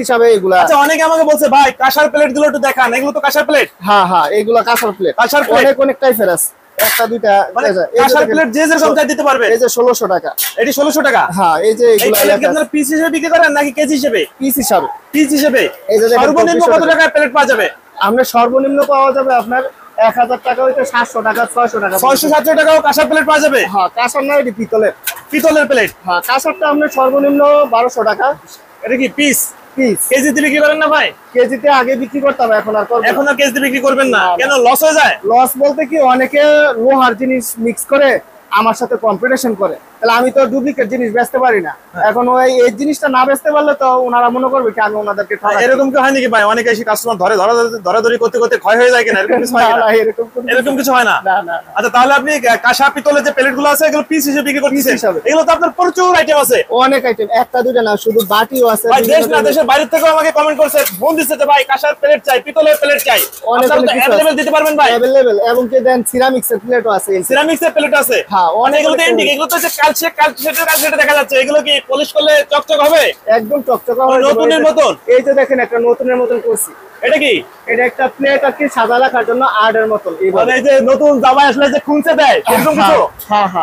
হিসাবে এগুলা। আচ্ছা, অনেকে আমাকে বলছে ভাই কাঁসার প্লেট গুলো একটু দেখান, এগুলো তো কাঁসার প্লেট। হ্যাঁ হ্যাঁ, এগুলা কাঁসার প্লেট। কাঁসার প্লেট অনেক টাইপের আছে, একটা দুইটা। মানে কাঁসার প্লেট যে যেরকম চাই দিতে পারবে। এই যে 1600 টাকা, এটি 1600 টাকা। হ্যাঁ, এই যে এগুলা আপনারা পিস হিসেবে বিক্রি করেন নাকি কেজি হিসেবে? পিস হিসাবে। পিস হিসেবে। এই যে সর্বনিম্ন কত টাকায় প্লেট পাওয়া যাবে? আমরা সর্বনিম্ন পাওয়া যাবে আপনার 1000 টাকা হইতে 700 টাকা 600 টাকা 600-700 টাকাও কাঁসার প্লেট পাওয়া যাবে। হ্যাঁ, কাঁসার না, এটি পিতলের। পিতলের প্লেট। হ্যাঁ, কাঁসারটা আমরা সর্বনিম্ন 1200 টাকা। এটা কি পিস? পিস। কেজিতে বিক্রি করেন না ভাই? কেজিতে আগে বিক্রি করতাম, এখন আর করব না। এখন আর কেজিতে বিক্রি করবেন না কেন? লস হয়ে যায়? লস বলতে কি, অনেকে লোহার জিনিস মিক্স করে আমার সাথে কম্পিটিশন করে, তাহলে আমি তো ডুপ্লিকেট জিনিস বেচতে পারি না। এখন ওই এই জিনিসটা না বেচতে পারলে তো ওনারা মনে করবে কি আমি ওনাদেরকে ঠকাচ্ছি। এরকম কি হয় নাকি ভাই? অনেকে এসে কাস্টমার ধরাধরি করতে করতে ক্ষয় হয়ে যায় কিনা? এরকম কিছু হয় না? এরকম কিছু হয় না। আচ্ছা, তাহলে আপনি কাঁসা পিতলের যে প্লেট গুলো আছে এগুলো পিস হিসেবে বিক্রি করতেছেন? এগুলো তো আপনার প্রচুর আইটেম আছে। অনেক আইটেম, একটা দুইটা না, শুধু বাটিও আছে। ভাই দেশ না দেশের বাইরে থেকেও আমাকে কমেন্ট করছে, ফোন দিচ্ছে যে ভাই কাঁসার প্লেট চাই, পিতলের প্লেট চাই। আপনারা তো अवेलेबल দিতে পারবেন ভাই? अवेलेबल। এবং কি দেন সিরামিক্স এর প্লেটও আছে। সিরামিক্স এর প্লেট আছে। হ্যাঁ, অনেকগুলো তো এন্টিক, এগুলো তো ক্যালসিয়েটের দেখা যাচ্ছে। এগুলো কি পলিশ করলে চকচক হবে? একদম চকচক হবে, নতুনের মতন। এই যে দেখেন, একটা নতুনের মতন করছি। এটা কি? এটা একটা প্লেট আর কি, সাদা রাখার জন্য আর্টের মতন। মানে এই যে নতুন জামাই আসলে যে খুনছে দেয় এরকম কিছু? হ্যাঁ হ্যাঁ,